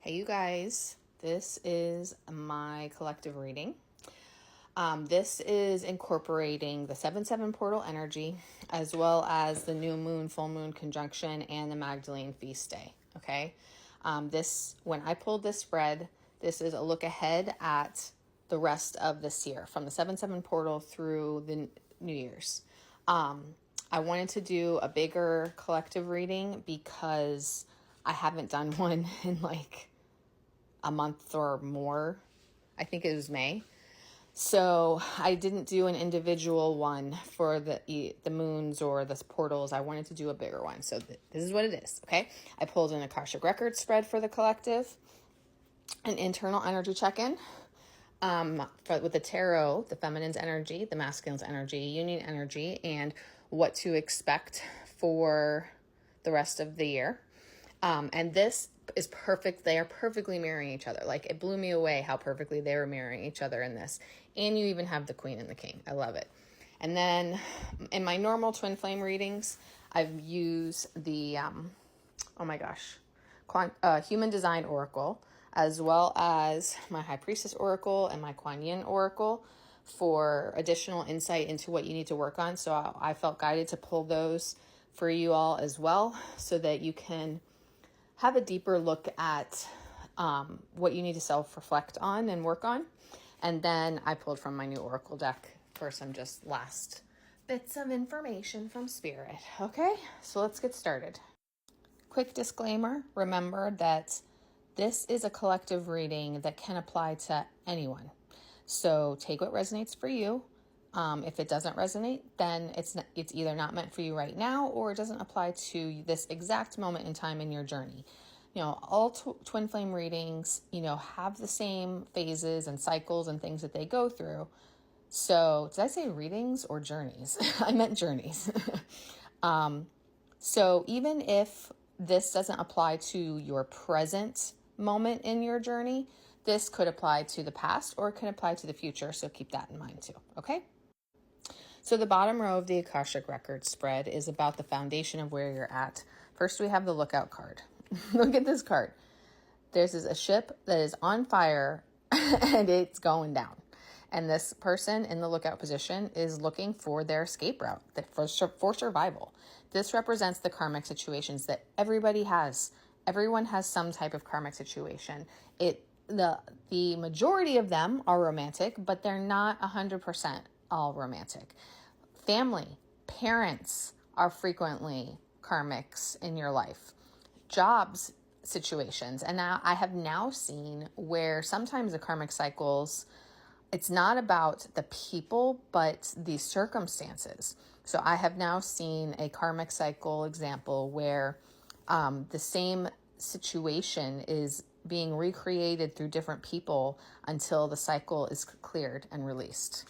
Hey, you guys, this is my collective reading. This is incorporating the 7-7 portal energy as well as the new moon, full moon conjunction, and the Magdalene feast day. Okay. When I pulled this spread, this is a look ahead at the rest of this year from the 7-7 portal through the New Year's. I wanted to do a bigger collective reading because I haven't done one in like a month or more. I think it was May. So I didn't do an individual one for the moons or the portals. I wanted to do a bigger one. So this is what it is. Okay. I pulled an Akashic Record spread for the collective, an internal energy check-in, with the tarot, the feminine's energy, the masculine's energy, union energy, and what to expect for the rest of the year. And this is perfect. They are perfectly mirroring each other. Like, it blew me away how perfectly they were mirroring each other in this. And you even have the queen and the king. I love it. And then in my normal twin flame readings, I've used the, human design oracle, as well as my high priestess oracle and my Kuan Yin oracle for additional insight into what you need to work on. So I felt guided to pull those for you all as well, so that you can have a deeper look at what you need to self-reflect on and work on. And then I pulled from my new oracle deck for some just last bits of information from Spirit. Okay, so let's get started. Quick disclaimer, remember that this is a collective reading that can apply to anyone. So take what resonates for you. If it doesn't resonate, then it's either not meant for you right now, or it doesn't apply to this exact moment in time in your journey. All twin flame readings, have the same phases and cycles and things that they go through. So did I say readings or journeys? I meant journeys. So even if this doesn't apply to your present moment in your journey, this could apply to the past or it can apply to the future. So keep that in mind too. Okay. So the bottom row of the Akashic Record spread is about the foundation of where you're at. First, we have the lookout card. Look at this card. There's a ship that is on fire and it's going down. And this person in the lookout position is looking for their escape route for survival. This represents the karmic situations that everybody has. Everyone has some type of karmic situation. The majority of them are romantic, but they're not 100% all romantic. Family, parents are frequently karmics in your life. Jobs situations. And now I have now seen where sometimes the karmic cycles, it's not about the people, but the circumstances. So I have now seen a karmic cycle example where the same situation is being recreated through different people until the cycle is cleared and released.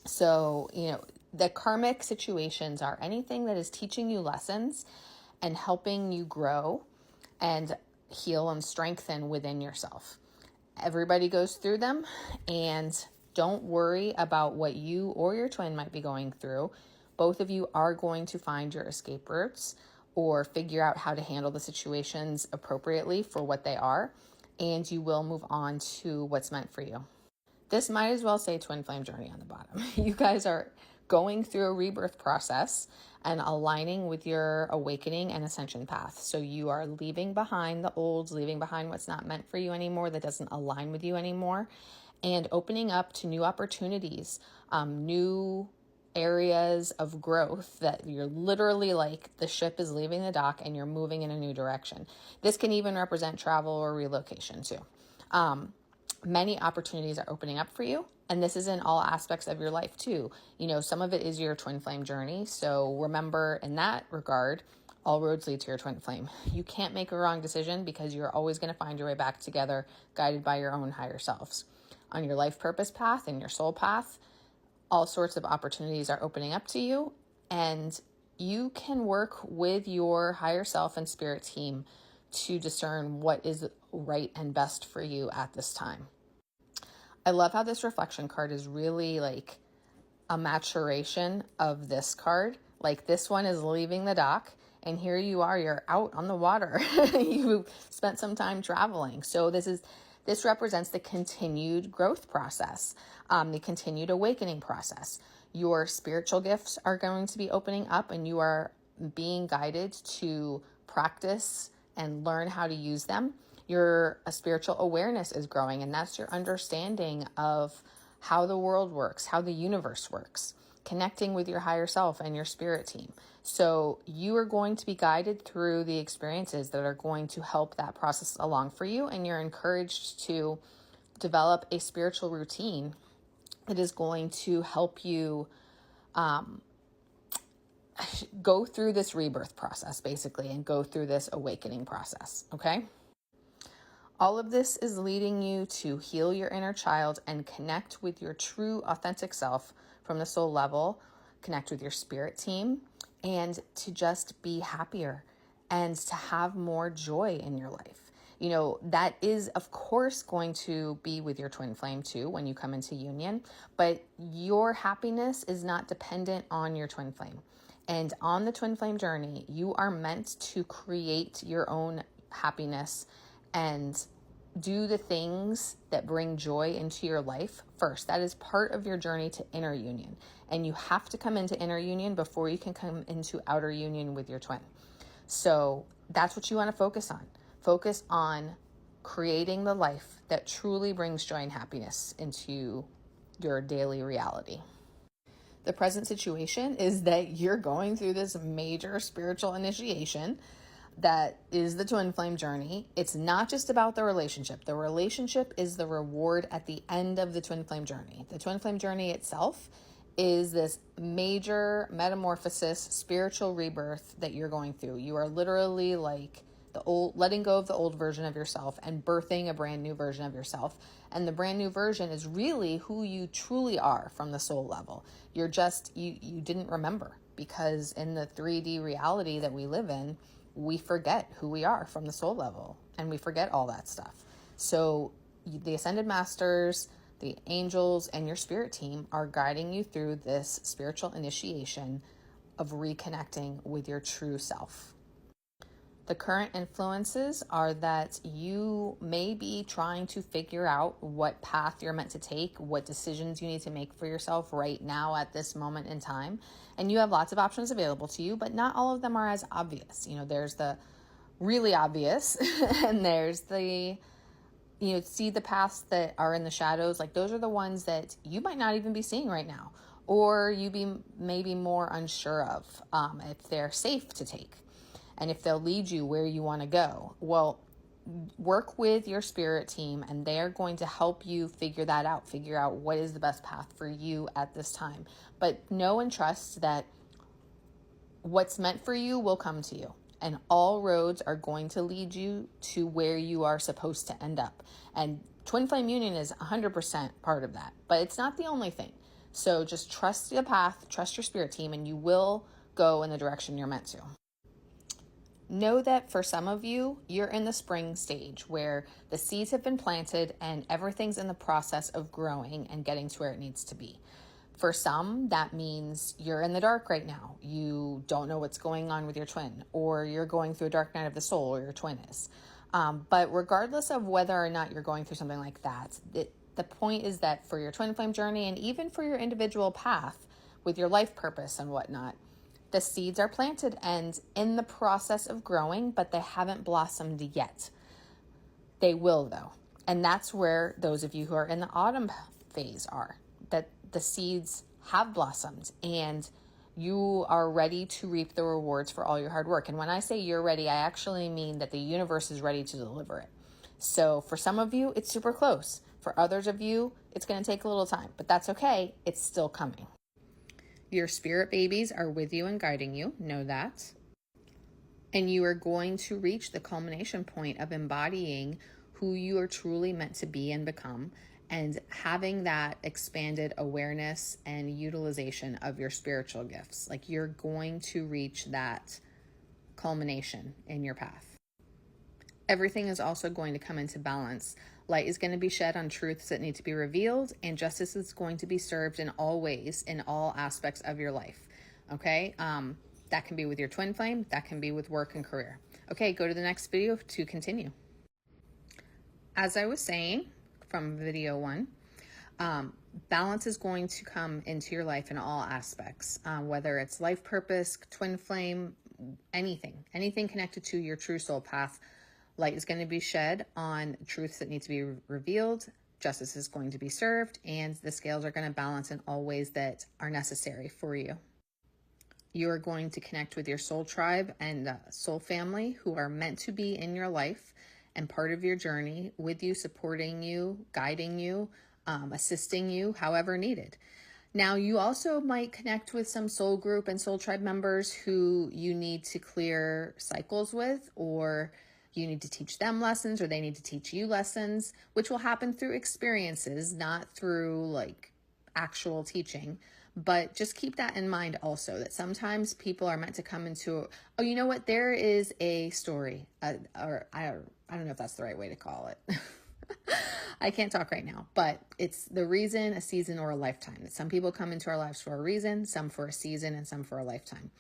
So, the karmic situations are anything that is teaching you lessons and helping you grow and heal and strengthen within yourself. Everybody goes through them, and don't worry about what you or your twin might be going through. Both of you are going to find your escape routes or figure out how to handle the situations appropriately for what they are, and you will move on to what's meant for you. This might as well say twin flame journey on the bottom. You guys are going through a rebirth process and aligning with your awakening and ascension path. So you are leaving behind the olds, leaving behind what's not meant for you anymore, that doesn't align with you anymore, and opening up to new opportunities, new areas of growth that you're literally like the ship is leaving the dock and you're moving in a new direction. This can even represent travel or relocation too. Many opportunities are opening up for you. And this is in all aspects of your life too. Some of it is your twin flame journey. So remember, in that regard, all roads lead to your twin flame. You can't make a wrong decision because you're always going to find your way back together, guided by your own higher selves. On your life purpose path and your soul path, all sorts of opportunities are opening up to you, and you can work with your higher self and spirit team to discern what is right and best for you at this time. I love how this reflection card is really like a maturation of this card. Like, this one is leaving the dock And here you are, you're out on the water. You spent some time traveling. So this represents the continued growth process, the continued awakening process. Your spiritual gifts are going to be opening up, and you are being guided to practice and learn how to use them. Your spiritual awareness is growing, and that's your understanding of how the world works, how the universe works, connecting with your higher self and your spirit team. So you are going to be guided through the experiences that are going to help that process along for you, and you're encouraged to develop a spiritual routine that is going to help you go through this rebirth process, basically, and go through this awakening process, okay? All of this is leading you to heal your inner child and connect with your true, authentic self from the soul level, connect with your spirit team, and to just be happier and to have more joy in your life. You know, that is, of course, going to be with your twin flame too when you come into union, but your happiness is not dependent on your twin flame. And on the twin flame journey, you are meant to create your own happiness and do the things that bring joy into your life first. That is part of your journey to inner union. And you have to come into inner union before you can come into outer union with your twin. So that's what you want to focus on. Focus on creating the life that truly brings joy and happiness into your daily reality. The present situation is that you're going through this major spiritual initiation that is the twin flame journey. It's not just about the relationship. The relationship is the reward at the end of the twin flame journey. The twin flame journey itself is this major metamorphosis, spiritual rebirth that you're going through. You are literally like letting go of the old version of yourself and birthing a brand new version of yourself. And the brand new version is really who you truly are from the soul level. You're just, you didn't remember, because in the 3D reality that we live in, we forget who we are from the soul level, and we forget all that stuff. So the Ascended Masters, the angels, and your spirit team are guiding you through this spiritual initiation of reconnecting with your true self. The current influences are that you may be trying to figure out what path you're meant to take, what decisions you need to make for yourself right now at this moment in time. And you have lots of options available to you, but not all of them are as obvious. You know, there's the really obvious and there's the, you know, see the paths that are in the shadows. Like those are the ones that you might not even be seeing right now, or you be maybe more unsure of if they're safe to take. And if they'll lead you where you want to go. Well, work with your spirit team, and they are going to help you figure that out, figure out what is the best path for you at this time. But know and trust that what's meant for you will come to you, and all roads are going to lead you to where you are supposed to end up. And twin flame union is 100% part of that, but it's not the only thing. So just trust the path, trust your spirit team, and you will go in the direction you're meant to. Know that for some of you, you're in the spring stage where the seeds have been planted and everything's in the process of growing and getting to where it needs to be. For some, that means you're in the dark right now. You don't know what's going on with your twin, or you're going through a dark night of the soul, or your twin is. But regardless of whether or not you're going through something like that, the point is that for your twin flame journey, and even for your individual path with your life purpose and whatnot, the seeds are planted and in the process of growing, but they haven't blossomed yet. They will, though. And that's where those of you who are in the autumn phase are, that the seeds have blossomed and you are ready to reap the rewards for all your hard work. And when I say you're ready, I actually mean that the universe is ready to deliver it. So for some of you, it's super close. For others of you, it's going to take a little time, but that's okay. It's still coming. Your spirit babies are with you and guiding you. Know that. And you are going to reach the culmination point of embodying who you are truly meant to be and become, and having that expanded awareness and utilization of your spiritual gifts. Like you're going to reach that culmination in your path. Everything is also going to come into balance. Light is going to be shed on truths that need to be revealed, and justice is going to be served in all ways, in all aspects of your life. Okay? That can be with your twin flame. That can be with work and career. Okay, go to the next video to continue. As I was saying from video 1, balance is going to come into your life in all aspects, whether it's life purpose, twin flame, anything connected to your true soul path. Light is going to be shed on truths that need to be revealed. Justice is going to be served, and the scales are going to balance in all ways that are necessary for you. You are going to connect with your soul tribe and soul family who are meant to be in your life and part of your journey, with you, supporting you, guiding you, assisting you however needed. Now, you also might connect with some soul group and soul tribe members who you need to clear cycles with, or you need to teach them lessons, or they need to teach you lessons, which will happen through experiences, not through like actual teaching. But just keep that in mind also, that sometimes people are meant to come into, oh, you know what? There is a story, or I don't know if that's the right way to call it. I can't talk right now, but it's the reason, a season, or a lifetime. Some people come into our lives for a reason, some for a season, and some for a lifetime.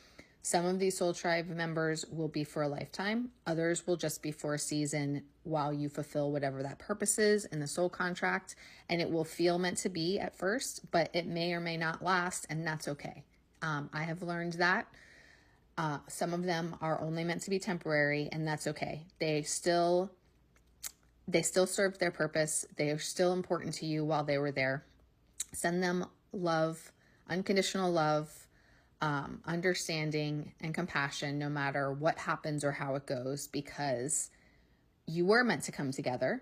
Some of these soul tribe members will be for a lifetime. Others will just be for a season while you fulfill whatever that purpose is in the soul contract. And it will feel meant to be at first, but it may or may not last, and that's okay. I have learned that. Some of them are only meant to be temporary, and that's okay. They still served their purpose. They are still important to you while they were there. Send them love, unconditional love, understanding and compassion, no matter what happens or how it goes, because you were meant to come together.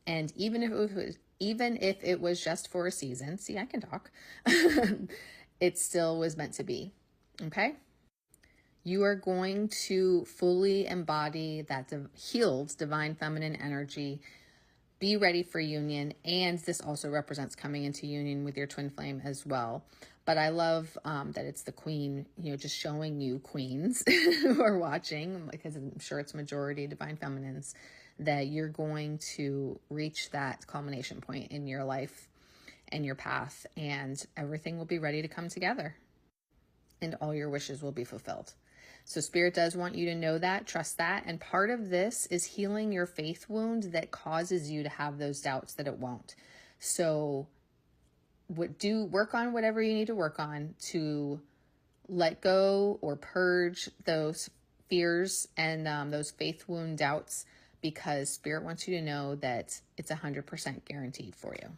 And even if it was just for a season, see, I can talk, it still was meant to be. Okay. You are going to fully embody that healed divine feminine energy. Be ready for union. And this also represents coming into union with your twin flame as well. But I love that it's the queen, just showing you queens who are watching, because I'm sure it's majority divine feminines, that you're going to reach that culmination point in your life and your path, and everything will be ready to come together and all your wishes will be fulfilled. So Spirit does want you to know that, trust that. And part of this is healing your faith wound that causes you to have those doubts that it won't. So work on whatever you need to work on to let go or purge those fears and those faith wound doubts, because Spirit wants you to know that it's 100% guaranteed for you.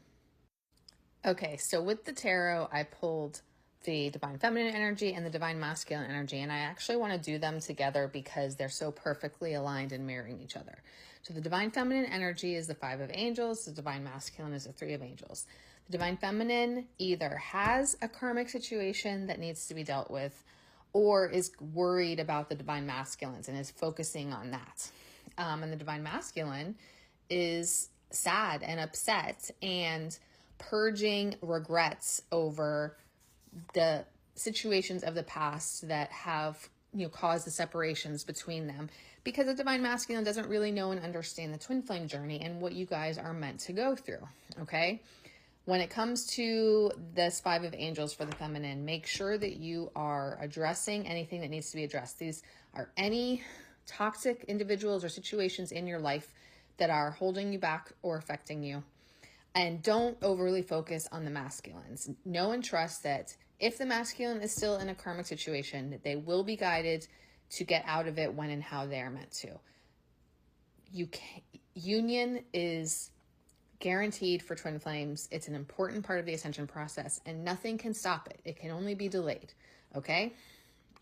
Okay, so with the tarot, I pulled the divine feminine energy and the divine masculine energy, and I actually want to do them together because they're so perfectly aligned and mirroring each other. So the divine feminine energy is the 5 of angels, the divine masculine is the 3 of angels. The divine feminine either has a karmic situation that needs to be dealt with, or is worried about the divine masculines and is focusing on that. And the divine masculine is sad and upset and purging regrets over the situations of the past that have caused the separations between them, because the divine masculine doesn't really know and understand the twin flame journey and what you guys are meant to go through. Okay, when it comes to this 5 of angels for the feminine, make sure that you are addressing anything that needs to be addressed. These are any toxic individuals or situations in your life that are holding you back or affecting you. And don't overly focus on the masculines. Know and trust that if the masculine is still in a karmic situation, that they will be guided to get out of it when and how they are meant to. Union is guaranteed for twin flames. It's an important part of the ascension process, and nothing can stop it. It can only be delayed. Okay?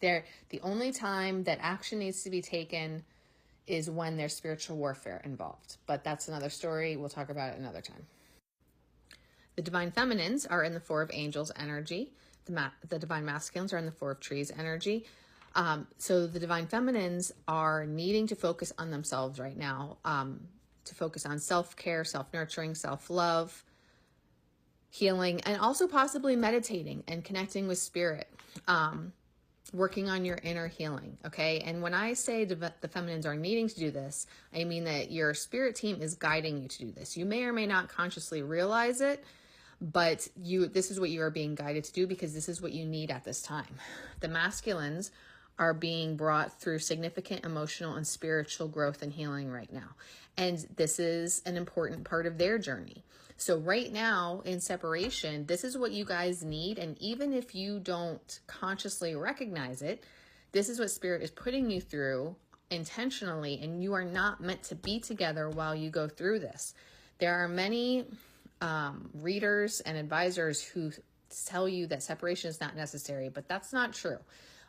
The only time that action needs to be taken is when there's spiritual warfare involved. But that's another story. We'll talk about it another time. The divine feminines are in the 4 of angels energy. The divine masculines are in the 4 of trees energy. So the divine feminines are needing to focus on themselves right now, to focus on self-care, self-nurturing, self-love, healing, and also possibly meditating and connecting with spirit, working on your inner healing. Okay. And when I say the feminines are needing to do this, I mean that your spirit team is guiding you to do this. You may or may not consciously realize it, but this is what you are being guided to do, because this is what you need at this time. The masculines are being brought through significant emotional and spiritual growth and healing right now. And this is an important part of their journey. So right now in separation, this is what you guys need. And even if you don't consciously recognize it, this is what Spirit is putting you through intentionally, and you are not meant to be together while you go through this. There are many readers and advisors who tell you that separation is not necessary, but that's not true.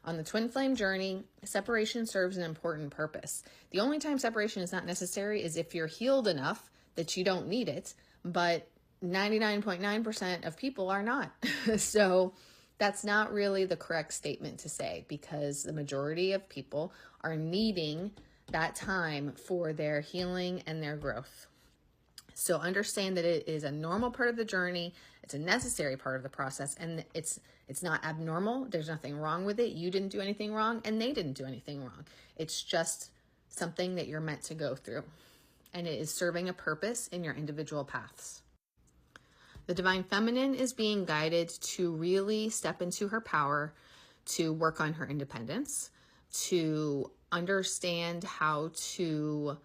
On the twin flame journey, separation serves an important purpose. The only time separation is not necessary is if you're healed enough that you don't need it, but 99.9% of people are not. So that's not really the correct statement to say, because the majority of people are needing that time for their healing and their growth. So understand that it is a normal part of the journey. It's a necessary part of the process, and it's not abnormal. There's nothing wrong with it. You didn't do anything wrong, and they didn't do anything wrong. It's just something that you're meant to go through, and it is serving a purpose in your individual paths. The Divine Feminine is being guided to really step into her power, to work on her independence, to understand how to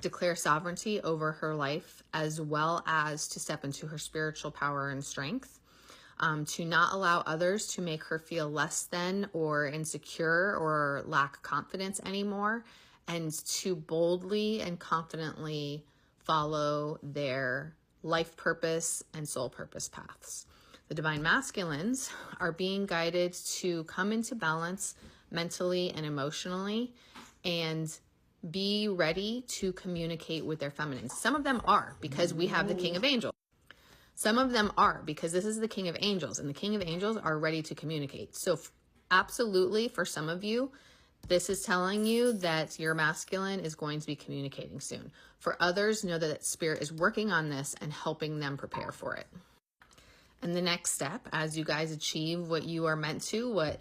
declare sovereignty over her life, as well as to step into her spiritual power and strength, to not allow others to make her feel less than or insecure or lack confidence anymore, and to boldly and confidently follow their life purpose and soul purpose paths. The Divine Masculines are being guided to come into balance mentally and emotionally, and be ready to communicate with their feminines. Some of them are, because we have the King of Angels. Some of them are, because this is the King of Angels, and the King of Angels are ready to communicate. So absolutely, for some of you, this is telling you that your masculine is going to be communicating soon. For others, know that Spirit is working on this and helping them prepare for it. And the next step, as you guys achieve what you are meant to,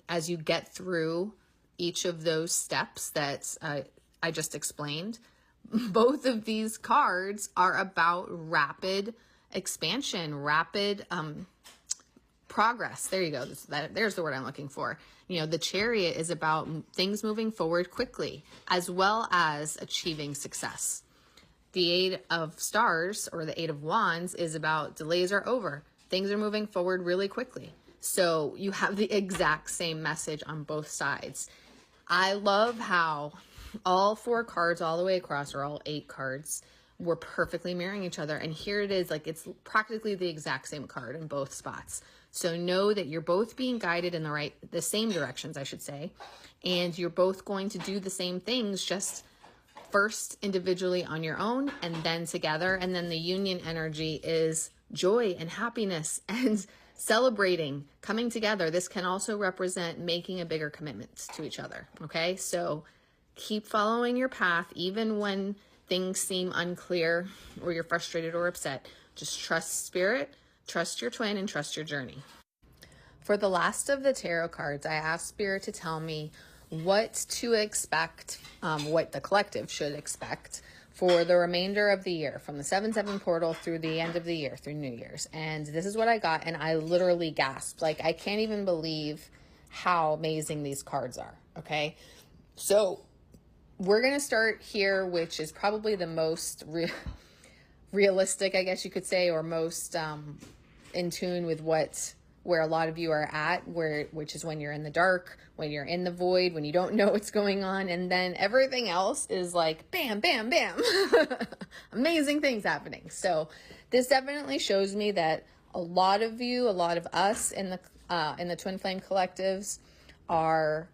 as you get through each of those steps that I just explained, both of these cards are about rapid expansion, rapid progress. There you go. There's the word I'm looking for. You know, the Chariot is about things moving forward quickly, as well as achieving success. The Eight of Stars, or the Eight of Wands, is about delays are over. Things are moving forward really quickly. So you have the exact same message on both sides. I love how all 4 cards all the way across, or all 8 cards, were perfectly mirroring each other. And here it is, like it's practically the exact same card in both spots. So know that you're both being guided in the same directions, I should say. And you're both going to do the same things, just first individually on your own and then together. And then the union energy is joy and happiness and celebrating, coming together. This can also represent making a bigger commitment to each other. Okay, so keep following your path, even when things seem unclear or you're frustrated or upset. Just trust Spirit, trust your twin, and trust your journey. For the last of the tarot cards, I asked Spirit to tell me what to expect, what the collective should expect for the remainder of the year, from the 7/7 portal through the end of the year, through New Year's. And this is what I got, and I literally gasped. Like, I can't even believe how amazing these cards are, okay? So we're going to start here, which is probably the most realistic, I guess you could say, or most in tune with where a lot of you are at, which is when you're in the dark, when you're in the void, when you don't know what's going on, and then everything else is like bam, bam, bam. Amazing things happening. So this definitely shows me that a lot of you, a lot of us in the Twin Flame collectives are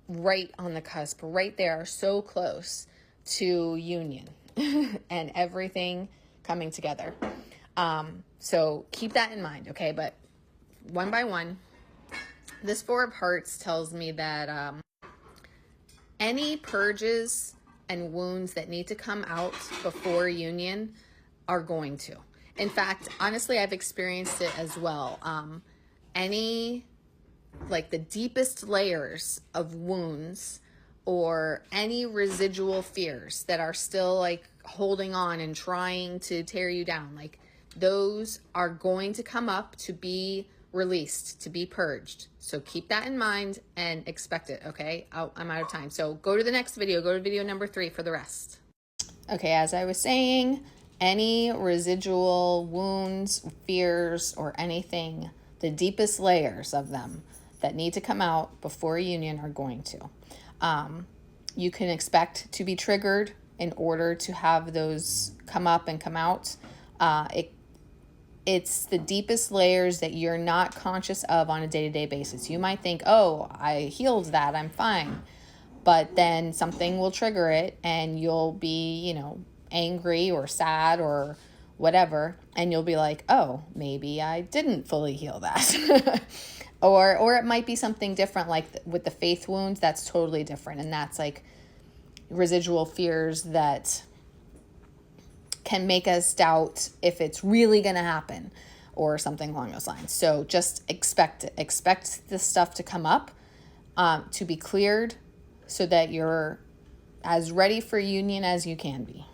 right on the cusp, right there, so close to union and everything coming together. So keep that in mind, okay? But one by one, this Four of Hearts tells me that any purges and wounds that need to come out before union are going to. In fact, honestly, I've experienced it as well. Like the deepest layers of wounds or any residual fears that are still like holding on and trying to tear you down, like those are going to come up to be released, to be purged. So keep that in mind and expect it, okay? I'm out of time. So go to the next video. Go to video number 3 for the rest. Okay, as I was saying, any residual wounds, fears, or anything, the deepest layers of them that need to come out before a union are going to. You can expect to be triggered in order to have those come up and come out. It's the deepest layers that you're not conscious of on a day-to-day basis. You might think, oh, I healed that, I'm fine. But then something will trigger it and you'll be, angry or sad or whatever. And you'll be like, oh, maybe I didn't fully heal that. or it might be something different, like with the faith wounds, that's totally different. And that's like residual fears that can make us doubt if it's really going to happen or something along those lines. So just expect this stuff to come up, to be cleared, so that you're as ready for union as you can be.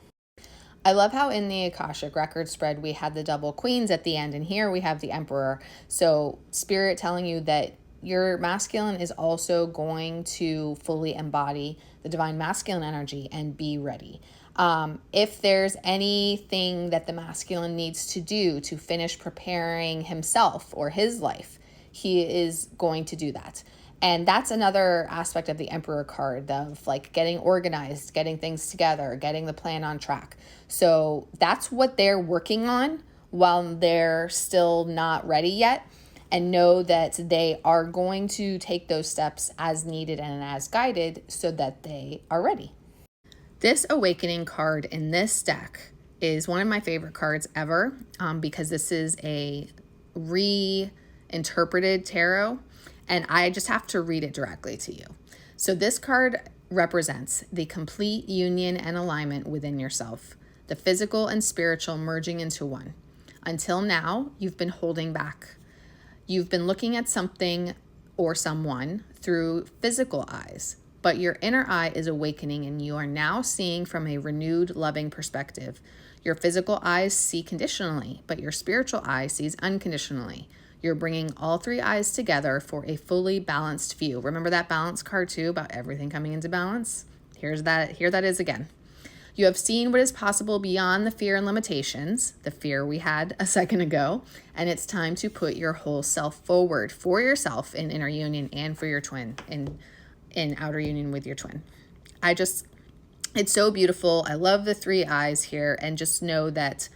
I love how in the Akashic record spread we had the double queens at the end, and here we have the emperor. So spirit telling you that your masculine is also going to fully embody the divine masculine energy and be ready. If there's anything that the masculine needs to do to finish preparing himself or his life, he is going to do that. And that's another aspect of the Emperor card, of like getting organized, getting things together, getting the plan on track. So that's what they're working on while they're still not ready yet. And know that they are going to take those steps as needed and as guided so that they are ready. This awakening card in this deck is one of my favorite cards ever, because this is a reinterpreted tarot, and I just have to read it directly to you. So this card represents the complete union and alignment within yourself, the physical and spiritual merging into one. Until now, you've been holding back. You've been looking at something or someone through physical eyes, but your inner eye is awakening and you are now seeing from a renewed, loving perspective. Your physical eyes see conditionally, but your spiritual eye sees unconditionally. You're bringing all 3 eyes together for a fully balanced view. Remember that balance card too, about everything coming into balance? Here that is again. You have seen what is possible beyond the fear and limitations, the fear we had a second ago, and it's time to put your whole self forward for yourself in inner union and for your twin in outer union with your twin. It's so beautiful. I love the 3 eyes here, and just know that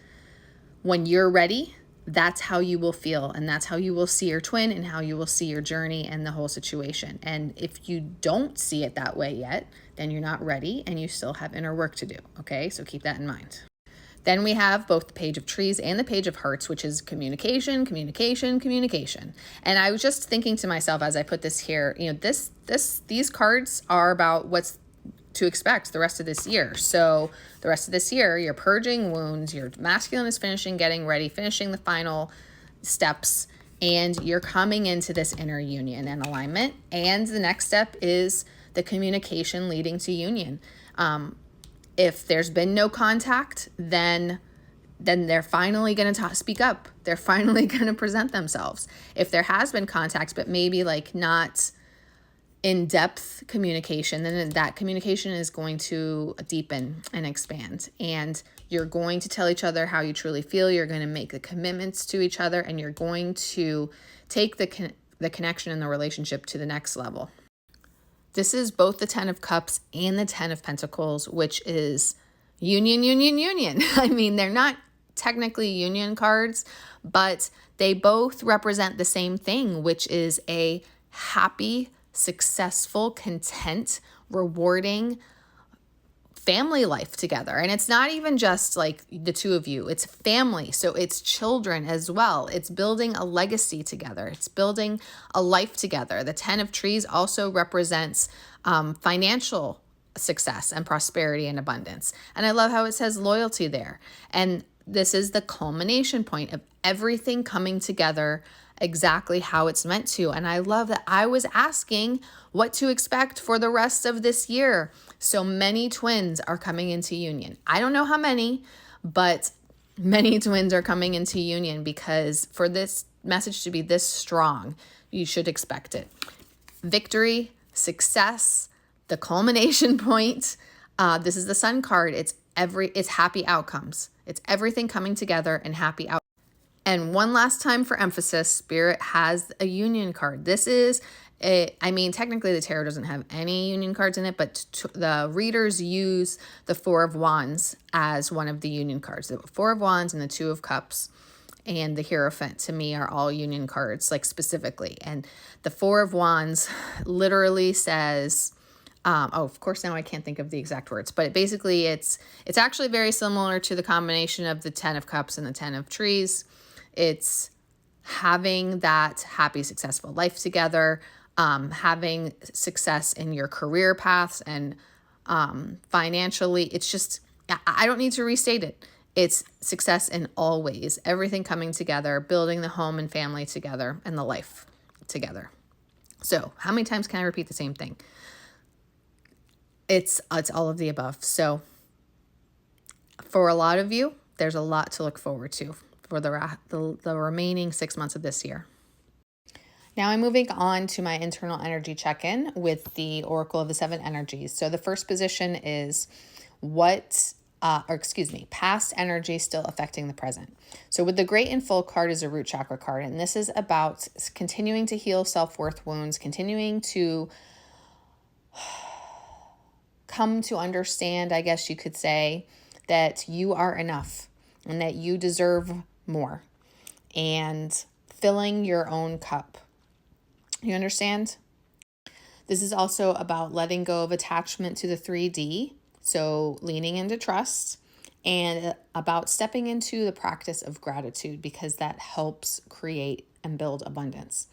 when you're ready, that's how you will feel, and that's how you will see your twin and how you will see your journey and the whole situation. And if you don't see it that way yet, then you're not ready and you still have inner work to do. Okay, so keep that in mind. Then we have both the Page of Trees and the Page of Hearts, which is communication, communication, communication. And I was just thinking to myself as I put this here, these cards are about what's to expect the rest of this year. So the rest of this year, you're purging wounds, your masculine is finishing, getting ready, finishing the final steps, and you're coming into this inner union and alignment. And the next step is the communication leading to union. If there's been no contact, then they're finally going to speak up. They're finally going to present themselves. If there has been contact, but maybe like not in-depth communication, then that communication is going to deepen and expand. And you're going to tell each other how you truly feel. You're going to make the commitments to each other, and you're going to take the connection and the relationship to the next level. This is both the 10 of Cups and the 10 of Pentacles, which is union, union, union. I mean, they're not technically union cards, but they both represent the same thing, which is a happy, successful, content, rewarding family life together. And it's not even just like the 2 of you, it's family. So it's children as well. It's building a legacy together. It's building a life together. The 10 of Trees also represents financial success and prosperity and abundance. And I love how it says loyalty there. And this is the culmination point of everything coming together exactly how it's meant to. And I love that I was asking what to expect for the rest of this year. So many twins are coming into union. I don't know how many, but Many twins are coming into union because for this message to be this strong, you should expect it. Victory, success, the culmination point. This is the Sun card. It's happy outcomes. It's everything coming together and happy outcomes. And one last time for emphasis, Spirit has a union card. This is technically the tarot doesn't have any union cards in it, but the readers use the Four of Wands as one of the union cards. The Four of Wands and the Two of Cups and the Hierophant to me are all union cards, like specifically. And the Four of Wands literally says, of course, now I can't think of the exact words, but basically it's actually very similar to the combination of the 10 of Cups and the 10 of Trees. It's having that happy, successful life together, having success in your career paths and financially. It's just, I don't need to restate it. It's success in all ways, everything coming together, building the home and family together and the life together. So how many times can I repeat the same thing? It's all of the above. So for a lot of you, there's a lot to look forward to for the remaining 6 months of this year. Now I'm moving on to my internal energy check-in with the Oracle of the Seven Energies. So the first position is past energy still affecting the present. So with the Great and Full card is a root chakra card, and this is about continuing to heal self-worth wounds, continuing to come to understand, I guess you could say, that you are enough and that you deserve more, and filling your own cup. You understand? This is also about letting go of attachment to the 3D, so leaning into trust, and about stepping into the practice of gratitude because that helps create and build abundance.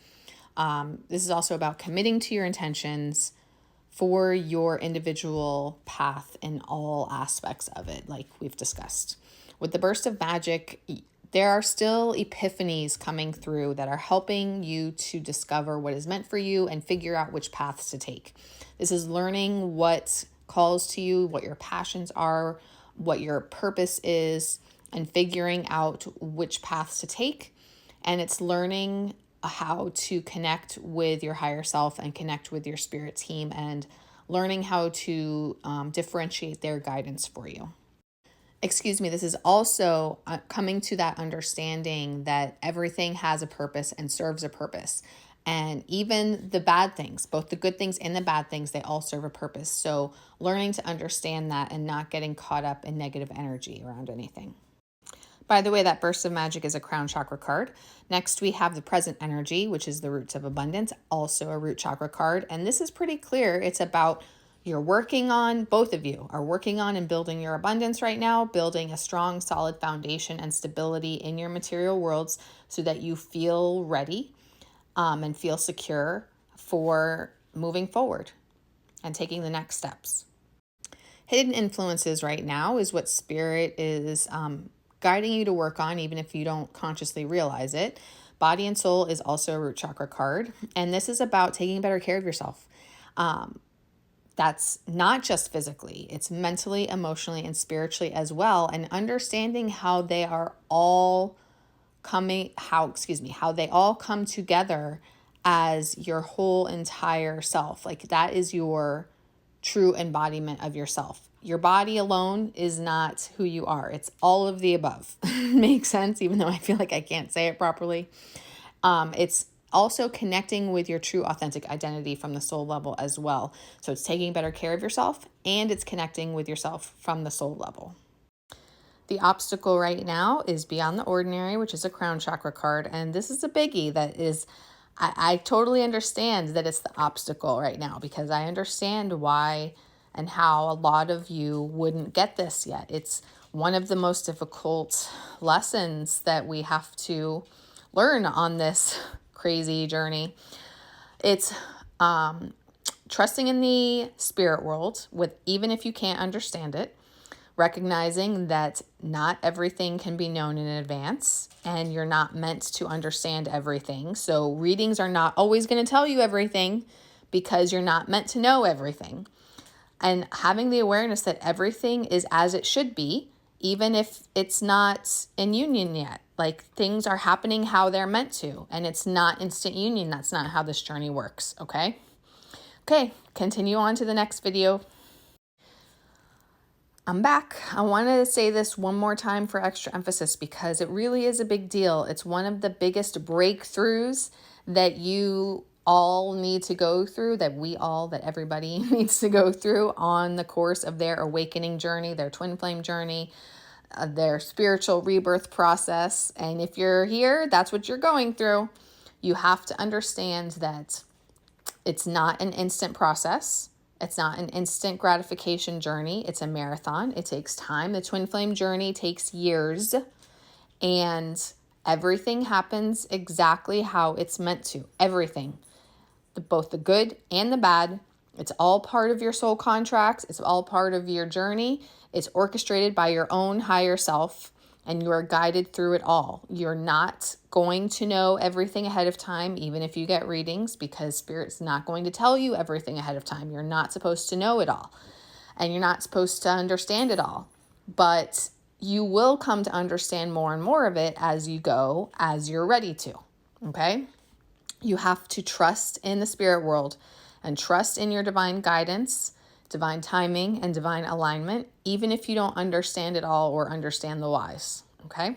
This is also about committing to your intentions for your individual path in all aspects of it, like we've discussed. With the burst of magic, there are still epiphanies coming through that are helping you to discover what is meant for you and figure out which paths to take. This is learning what calls to you, what your passions are, what your purpose is, and figuring out which paths to take. And it's learning how to connect with your higher self and connect with your spirit team and learning how to differentiate their guidance for you. This is also coming to that understanding that everything has a purpose and serves a purpose. And even the bad things, both the good things and the bad things, they all serve a purpose. So learning to understand that and not getting caught up in negative energy around anything. By the way, that burst of magic is a crown chakra card. Next, we have the present energy, which is the roots of abundance, also a root chakra card. And this is pretty clear. It's about both of you are working on and building your abundance right now, building a strong, solid foundation and stability in your material worlds so that you feel ready and feel secure for moving forward and taking the next steps. Hidden influences right now is what Spirit is guiding you to work on, even if you don't consciously realize it. Body and soul is also a root chakra card, and this is about taking better care of yourself. That's not just physically, it's mentally, emotionally, and spiritually as well, and understanding how they all come together as your whole entire self. Like that is your true embodiment of yourself. Your body alone is not who you are. It's all of the above. Makes sense, even though I feel like I can't say it properly. It's also connecting with your true authentic identity from the soul level as well. So it's taking better care of yourself and it's connecting with yourself from the soul level. The obstacle right now is Beyond the Ordinary, which is a crown chakra card. And this is a biggie that is, I totally understand that it's the obstacle right now because I understand why and how a lot of you wouldn't get this yet. It's one of the most difficult lessons that we have to learn on this crazy journey. It's trusting in the spirit world even if you can't understand it, recognizing that not everything can be known in advance and you're not meant to understand everything. So readings are not always going to tell you everything because you're not meant to know everything. And having the awareness that everything is as it should be, even if it's not in union yet. Like, things are happening how they're meant to, and it's not instant union. That's not how this journey works, okay? Okay, continue on to the next video. I'm back. I wanted to say this one more time for extra emphasis because it really is a big deal. It's one of the biggest breakthroughs that you all need to go through, that everybody needs to go through on the course of their awakening journey, their twin flame journey, their spiritual rebirth process. And if you're here, that's what you're going through. You have to understand that it's not an instant process. It's not an instant gratification journey. It's a marathon. It takes time. The twin flame journey takes years, and everything happens exactly how it's meant to. Everything, both the good and the bad. It's all part of your soul contracts. It's all part of your journey. It's orchestrated by your own higher self, and you are guided through it all. You're not going to know everything ahead of time, even if you get readings, because Spirit's not going to tell you everything ahead of time. You're not supposed to know it all, and you're not supposed to understand it all. But you will come to understand more and more of it as you go, as you're ready to, okay? You have to trust in the spirit world and trust in your divine guidance, divine timing, and divine alignment, even if you don't understand it all or understand the whys, okay?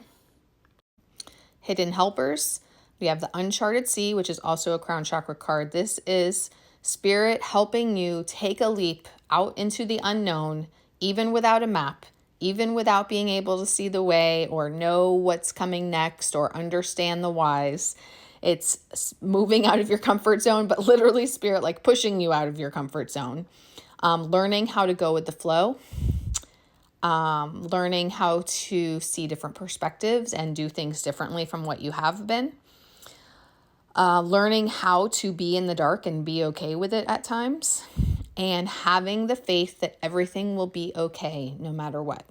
Hidden helpers. We have the Uncharted Sea, which is also a crown chakra card. This is Spirit helping you take a leap out into the unknown, even without a map, even without being able to see the way or know what's coming next or understand the whys. It's moving out of your comfort zone, but literally Spirit like pushing you out of your comfort zone. Learning how to go with the flow. Learning how to see different perspectives and do things differently from what you have been. Learning how to be in the dark and be okay with it at times. And having the faith that everything will be okay no matter what.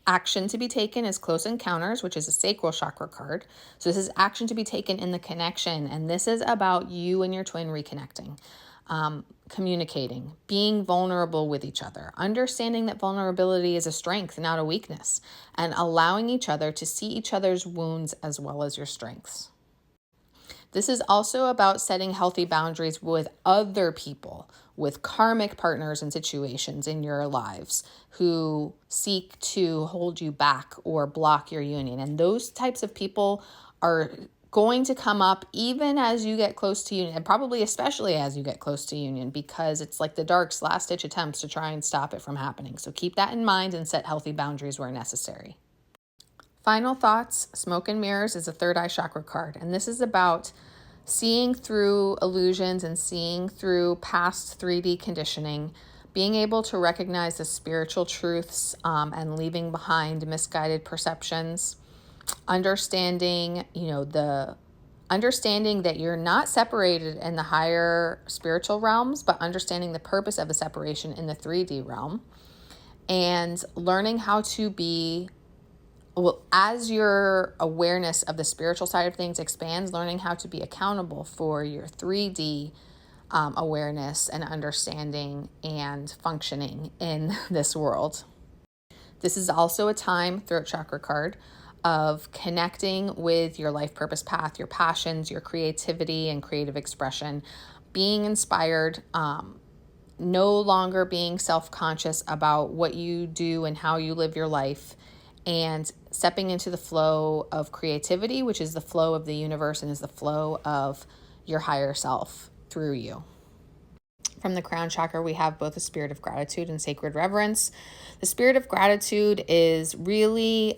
Action to be taken is Close Encounters, which is a sacral chakra card. So this is action to be taken in the connection. And this is about you and your twin reconnecting, communicating, being vulnerable with each other, understanding that vulnerability is a strength, not a weakness, and allowing each other to see each other's wounds as well as your strengths. This is also about setting healthy boundaries with other people, with karmic partners and situations in your lives who seek to hold you back or block your union. And those types of people are going to come up even as you get close to union, and probably especially as you get close to union, because it's like the dark's last-ditch attempts to try and stop it from happening. So keep that in mind and set healthy boundaries where necessary. Final thoughts. Smoke and Mirrors is a third eye chakra card, and this is about seeing through illusions and seeing through past 3D conditioning, being able to recognize the spiritual truths and leaving behind misguided perceptions, understanding, understanding that you're not separated in the higher spiritual realms, but understanding the purpose of the separation in the 3D realm, and learning how to be, as your awareness of the spiritual side of things expands, learning how to be accountable for your 3D awareness and understanding and functioning in this world. This is also a time, throat chakra card, of connecting with your life purpose path, your passions, your creativity and creative expression, being inspired, no longer being self-conscious about what you do and how you live your life, and stepping into the flow of creativity, which is the flow of the universe and is the flow of your higher self through you. From the crown chakra, we have both a spirit of gratitude and sacred reverence. The spirit of gratitude is really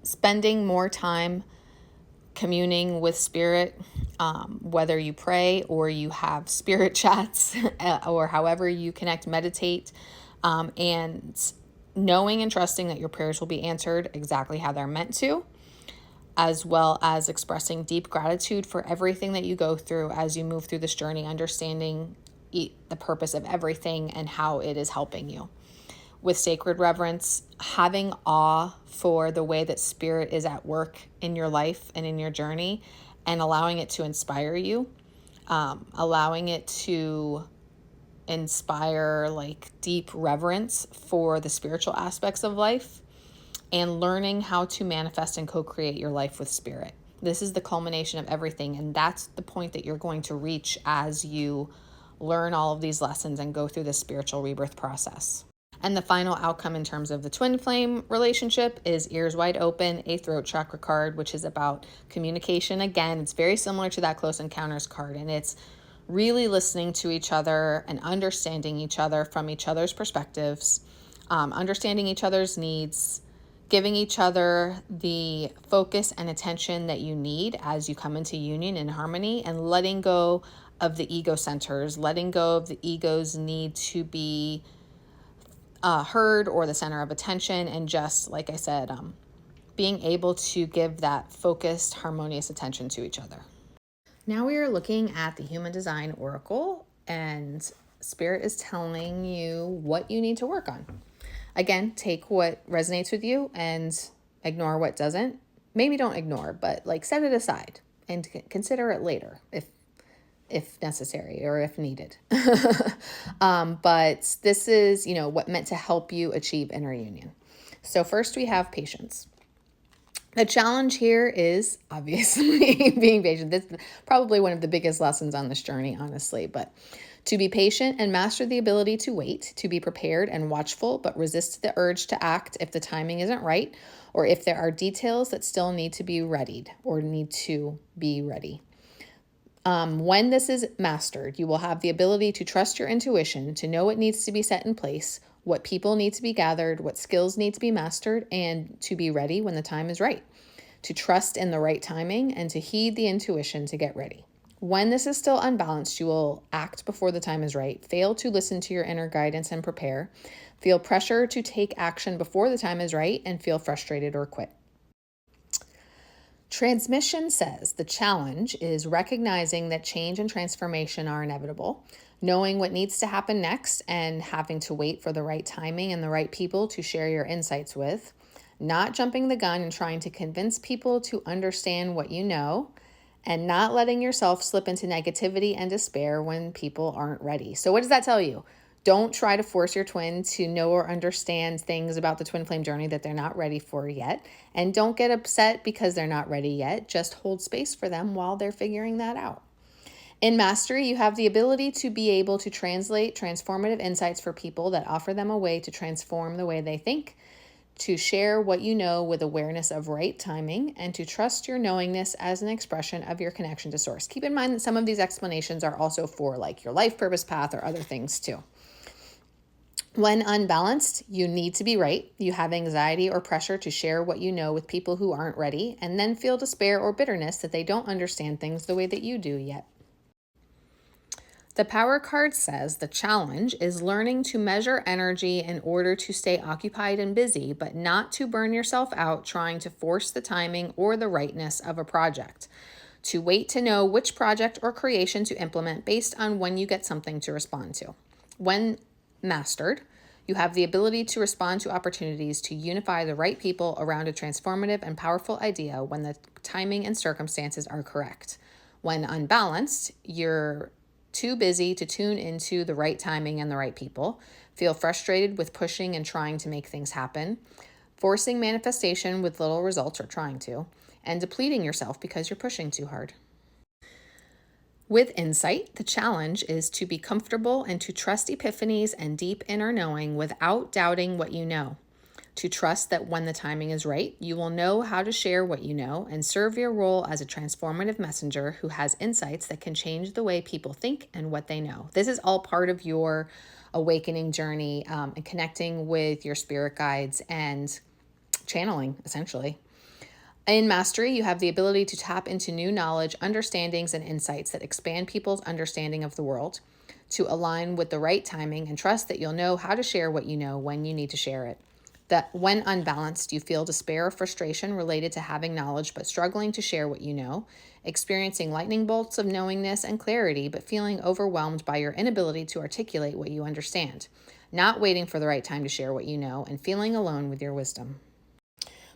spending more time communing with spirit, whether you pray or you have spirit chats or however you connect, meditate, and knowing and trusting that your prayers will be answered exactly how they're meant to, as well as expressing deep gratitude for everything that you go through as you move through this journey, understanding the purpose of everything and how it is helping you. With sacred reverence, having awe for the way that spirit is at work in your life and in your journey, and allowing it to inspire you, allowing it to inspire like deep reverence for the spiritual aspects of life and learning how to manifest and co-create your life with spirit. This is the culmination of everything, and that's the point that you're going to reach as you learn all of these lessons and go through this spiritual rebirth process. And the final outcome in terms of the twin flame relationship is ears wide open, a throat chakra card, which is about communication. Again, it's very similar to that close encounters card, and it's really listening to each other and understanding each other from each other's perspectives, understanding each other's needs, giving each other the focus and attention that you need as you come into union and harmony, and letting go of the ego centers, letting go of the ego's need to be heard or the center of attention, and just, like I said, being able to give that focused, harmonious attention to each other. Now we are looking at the Human Design Oracle, and Spirit is telling you what you need to work on. Again, take what resonates with you and ignore what doesn't. Maybe don't ignore, but like set it aside and consider it later if necessary or if needed. But this is, what meant to help you achieve inner union. So first we have patience. The challenge here is obviously being patient. This is probably one of the biggest lessons on this journey, honestly, but to be patient and master the ability to wait, to be prepared and watchful, but resist the urge to act if the timing isn't right, or if there are details that still need to be readied or need to be ready. When this is mastered, you will have the ability to trust your intuition, to know what needs to be set in place, what people need to be gathered, what skills need to be mastered, and to be ready when the time is right, to trust in the right timing and to heed the intuition to get ready. When this is still unbalanced, you will act before the time is right, fail to listen to your inner guidance and prepare, feel pressure to take action before the time is right, and feel frustrated or quit. Transmission says the challenge is recognizing that change and transformation are inevitable, knowing what needs to happen next and having to wait for the right timing and the right people to share your insights with, not jumping the gun and trying to convince people to understand what you know, and not letting yourself slip into negativity and despair when people aren't ready. So what does that tell you? Don't try to force your twin to know or understand things about the twin flame journey that they're not ready for yet. And don't get upset because they're not ready yet. Just hold space for them while they're figuring that out. In Mastery, you have the ability to be able to translate transformative insights for people that offer them a way to transform the way they think, to share what you know with awareness of right timing, and to trust your knowingness as an expression of your connection to source. Keep in mind that some of these explanations are also for like your life purpose path or other things too. When unbalanced, you need to be right. You have anxiety or pressure to share what you know with people who aren't ready, and then feel despair or bitterness that they don't understand things the way that you do yet. The Power card says the challenge is learning to measure energy in order to stay occupied and busy, but not to burn yourself out trying to force the timing or the rightness of a project. To wait to know which project or creation to implement based on when you get something to respond to. When mastered, you have the ability to respond to opportunities to unify the right people around a transformative and powerful idea when the timing and circumstances are correct. When unbalanced, you're too busy to tune into the right timing and the right people, feel frustrated with pushing and trying to make things happen, forcing manifestation with little results or trying to, and depleting yourself because you're pushing too hard. With insight, the challenge is to be comfortable and to trust epiphanies and deep inner knowing without doubting what you know. To trust that when the timing is right, you will know how to share what you know and serve your role as a transformative messenger who has insights that can change the way people think and what they know. This is all part of your awakening journey and connecting with your spirit guides and channeling, essentially. In Mastery, you have the ability to tap into new knowledge, understandings, and insights that expand people's understanding of the world, to align with the right timing and trust that you'll know how to share what you know when you need to share it. That when unbalanced, you feel despair or frustration related to having knowledge but struggling to share what you know, experiencing lightning bolts of knowingness and clarity but feeling overwhelmed by your inability to articulate what you understand, not waiting for the right time to share what you know, and feeling alone with your wisdom.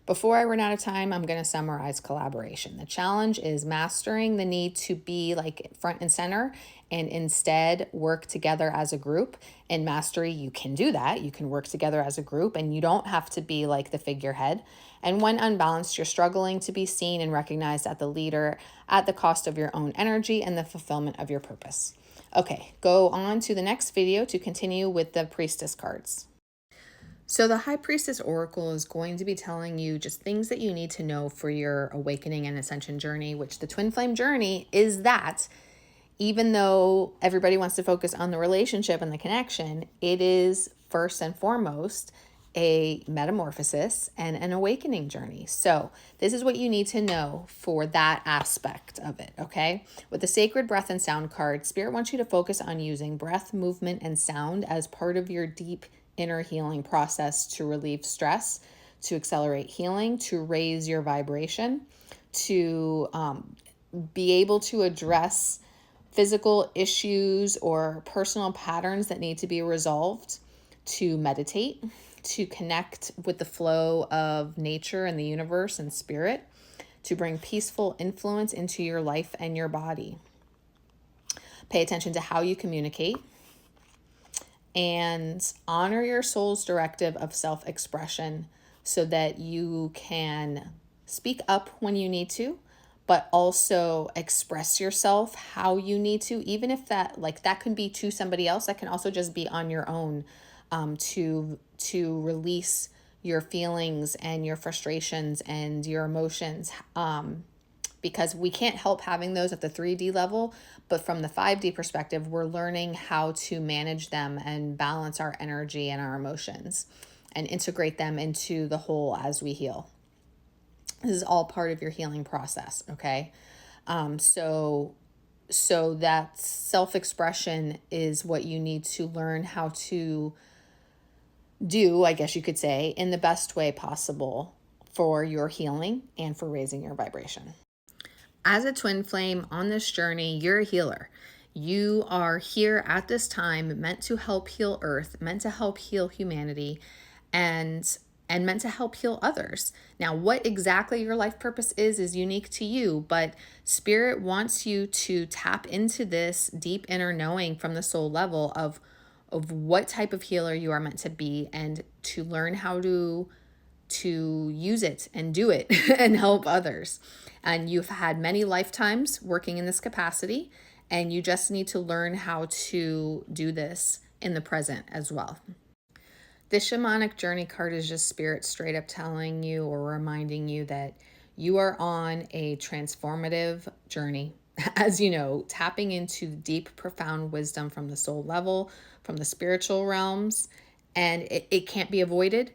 Before I run out of time, I'm going to summarize collaboration. The challenge is mastering the need to be like front and center and instead work together as a group. In mastery, you can do that. You can work together as a group and you don't have to be like the figurehead. And when unbalanced, you're struggling to be seen and recognized as the leader at the cost of your own energy and the fulfillment of your purpose. Okay, go on to the next video to continue with the priestess cards. So the High Priestess Oracle is going to be telling you just things that you need to know for your awakening and ascension journey, which the twin flame journey is that even though everybody wants to focus on the relationship and the connection, it is first and foremost a metamorphosis and an awakening journey. So this is what you need to know for that aspect of it, okay? With the Sacred Breath and Sound card, Spirit wants you to focus on using breath, movement, and sound as part of your deep inner healing process to relieve stress, to accelerate healing, to raise your vibration, to be able to address physical issues or personal patterns that need to be resolved, to meditate, to connect with the flow of nature and the universe and spirit, to bring peaceful influence into your life and your body. Pay attention to how you communicate and honor your soul's directive of self-expression so that you can speak up when you need to, but also express yourself how you need to, even if that can be to somebody else. That can also just be on your own, to release your feelings and your frustrations and your emotions, because we can't help having those at the 3D level, but from the 5D perspective, we're learning how to manage them and balance our energy and our emotions and integrate them into the whole as we heal. This is all part of your healing process, okay? So that self-expression is what you need to learn how to do, I guess you could say, in the best way possible for your healing and for raising your vibration. As a twin flame on this journey, you're a healer. You are here at this time meant to help heal Earth, meant to help heal humanity, and meant to help heal others. Now, what exactly your life purpose is unique to you, but Spirit wants you to tap into this deep inner knowing from the soul level of what type of healer you are meant to be, and to learn how to use it and do it and help others. And you've had many lifetimes working in this capacity, and you just need to learn how to do this in the present as well. This shamanic journey card is just Spirit straight up telling you or reminding you that you are on a transformative journey. As you know, tapping into deep, profound wisdom from the soul level, from the spiritual realms, and it can't be avoided.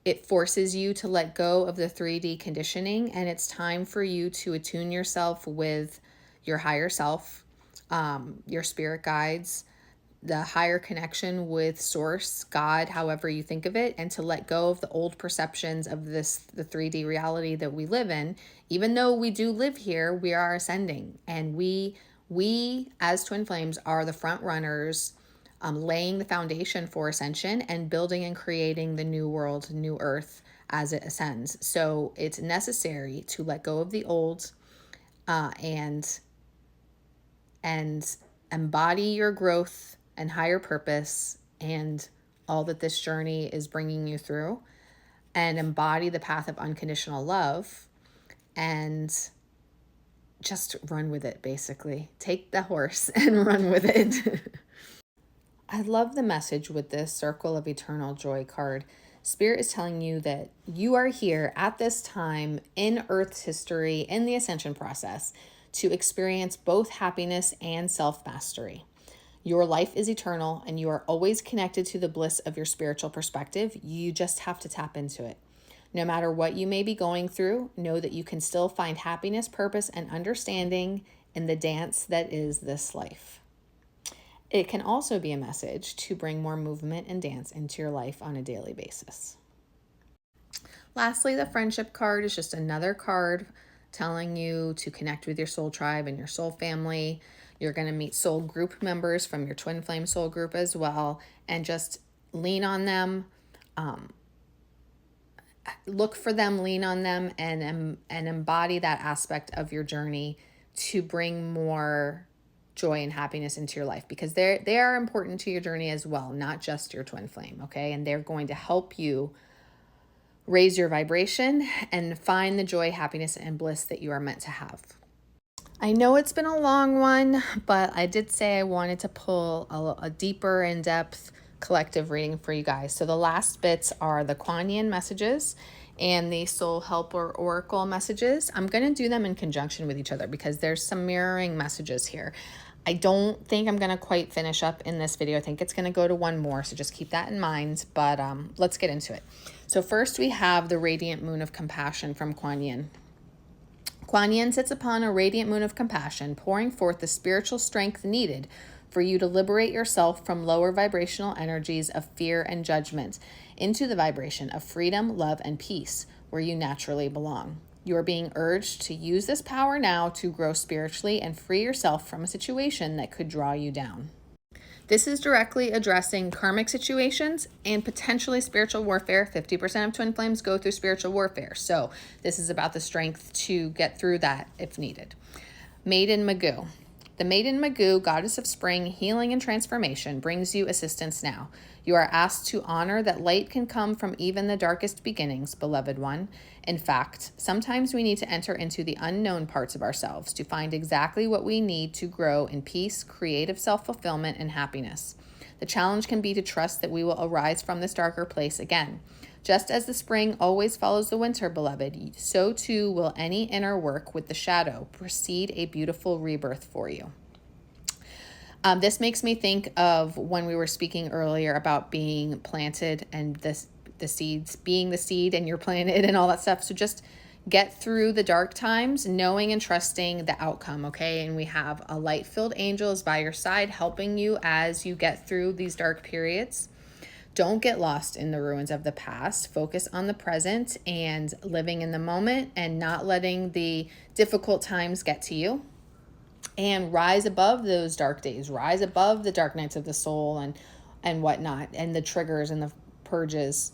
It forces you to let go of the 3D conditioning, and it's time for you to attune yourself with your higher self, your spirit guides, the higher connection with source, God, however you think of it, and to let go of the old perceptions of the 3D reality that we live in. Even though we do live here, we are ascending, and we as twin flames are the front runners, laying the foundation for ascension and building and creating the new world, new earth as it ascends. So it's necessary to let go of the old, and embody your growth and higher purpose and all that this journey is bringing you through, and embody the path of unconditional love and just run with it, basically. Take the horse and run with it. I love the message with this Circle of Eternal Joy card. Spirit is telling you that you are here at this time in Earth's history, in the ascension process, to experience both happiness and self-mastery. Your life is eternal, and you are always connected to the bliss of your spiritual perspective. You just have to tap into it. No matter what you may be going through, know that you can still find happiness, purpose, and understanding in the dance that is this life. It can also be a message to bring more movement and dance into your life on a daily basis. Lastly, the friendship card is just another card telling you to connect with your soul tribe and your soul family. You're going to meet soul group members from your twin flame soul group as well, and just lean on them. look for them, lean on them, and embody that aspect of your journey to bring more joy and happiness into your life, because they are important to your journey as well, not just your twin flame, okay? And they're going to help you raise your vibration and find the joy, happiness, and bliss that you are meant to have. I know it's been a long one, but I did say I wanted to pull a deeper, in-depth collective reading for you guys. So the last bits are the Kuan Yin messages and the Soul Helper Oracle messages. I'm going to do them in conjunction with each other because there's some mirroring messages here. I don't think I'm going to quite finish up in this video. I think it's going to go to one more, so just keep that in mind. But let's get into it. So first we have the Radiant Moon of Compassion from Kuan Yin. Kuan Yin sits upon a radiant moon of compassion, pouring forth the spiritual strength needed for you to liberate yourself from lower vibrational energies of fear and judgment into the vibration of freedom, love, and peace, where you naturally belong. You are being urged to use this power now to grow spiritually and free yourself from a situation that could draw you down. This is directly addressing karmic situations and potentially spiritual warfare. 50% of twin flames go through spiritual warfare. So this is about the strength to get through that if needed. Maiden Magoo. The Maiden Magoo, goddess of spring, healing, and transformation, brings you assistance now. You are asked to honor that light can come from even the darkest beginnings, beloved one. In fact, sometimes we need to enter into the unknown parts of ourselves to find exactly what we need to grow in peace, creative self-fulfillment, and happiness. The challenge can be to trust that we will arise from this darker place again. Just as the spring always follows the winter, beloved, so too will any inner work with the shadow precede a beautiful rebirth for you. This makes me think of when we were speaking earlier about being planted and the seeds being the seed and you're planted and all that stuff. So just get through the dark times, knowing and trusting the outcome, okay? And we have a light-filled angel is by your side, helping you as you get through these dark periods. Don't get lost in the ruins of the past. Focus on the present and living in the moment and not letting the difficult times get to you. And rise above those dark days. Rise above the dark nights of the soul and whatnot, and the triggers and the purges.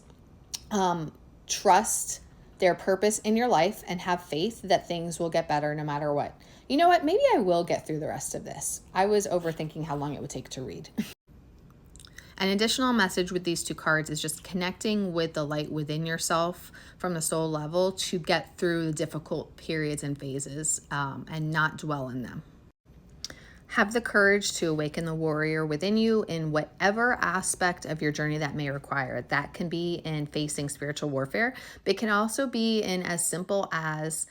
Trust their purpose in your life and have faith that things will get better no matter what. You know what? Maybe I will get through the rest of this. I was overthinking how long it would take to read. An additional message with these two cards is just connecting with the light within yourself from the soul level to get through the difficult periods and phases and not dwell in them. Have the courage to awaken the warrior within you in whatever aspect of your journey that may require. That can be in facing spiritual warfare, but it can also be in as simple as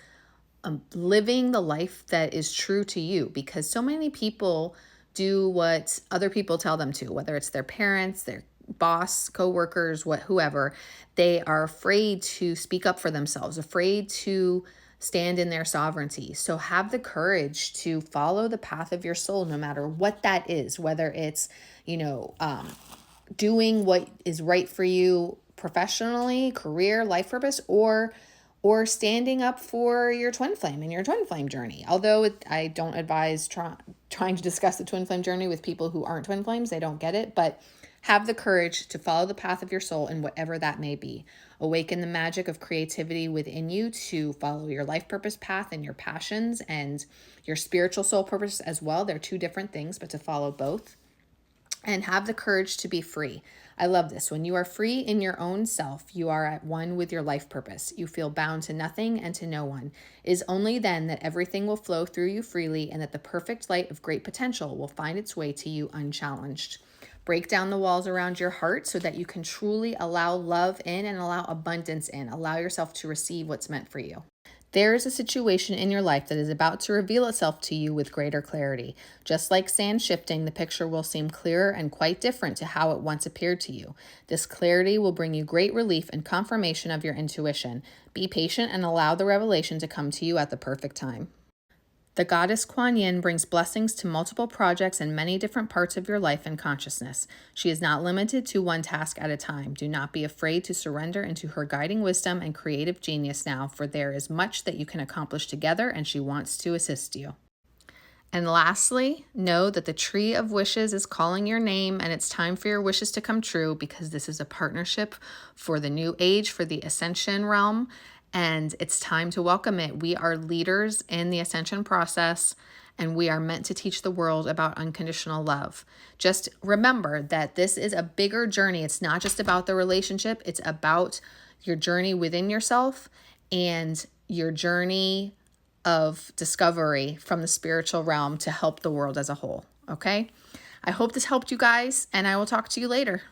living the life that is true to you, because so many people do what other people tell them to, whether it's their parents, their boss, co-workers, whoever. They are afraid to speak up for themselves, afraid to stand in their sovereignty. So have the courage to follow the path of your soul, no matter what that is, whether it's, doing what is right for you professionally, career, life purpose, or standing up for your twin flame and your twin flame journey. Although I don't advise trying to discuss the twin flame journey with people who aren't twin flames. They don't get it, but have the courage to follow the path of your soul in whatever that may be. Awaken the magic of creativity within you to follow your life purpose path and your passions and your spiritual soul purpose as well. They're two different things, but to follow both. And have the courage to be free. I love this. When you are free in your own self, you are at one with your life purpose. You feel bound to nothing and to no one. It is only then that everything will flow through you freely and that the perfect light of great potential will find its way to you unchallenged. Break down the walls around your heart so that you can truly allow love in and allow abundance in. Allow yourself to receive what's meant for you. There is a situation in your life that is about to reveal itself to you with greater clarity. Just like sand shifting, the picture will seem clearer and quite different to how it once appeared to you. This clarity will bring you great relief and confirmation of your intuition. Be patient and allow the revelation to come to you at the perfect time. The goddess Kuan Yin brings blessings to multiple projects in many different parts of your life and consciousness. She is not limited to one task at a time. Do not be afraid to surrender into her guiding wisdom and creative genius now, for there is much that you can accomplish together and she wants to assist you. And lastly, know that the tree of wishes is calling your name, and it's time for your wishes to come true, because this is a partnership for the new age, for the ascension realm, and it's time to welcome it. We are leaders in the ascension process, and we are meant to teach the world about unconditional love. Just remember that this is a bigger journey. It's not just about the relationship, it's about your journey within yourself and your journey of discovery from the spiritual realm to help the world as a whole. Okay? I hope this helped you guys, and I will talk to you later.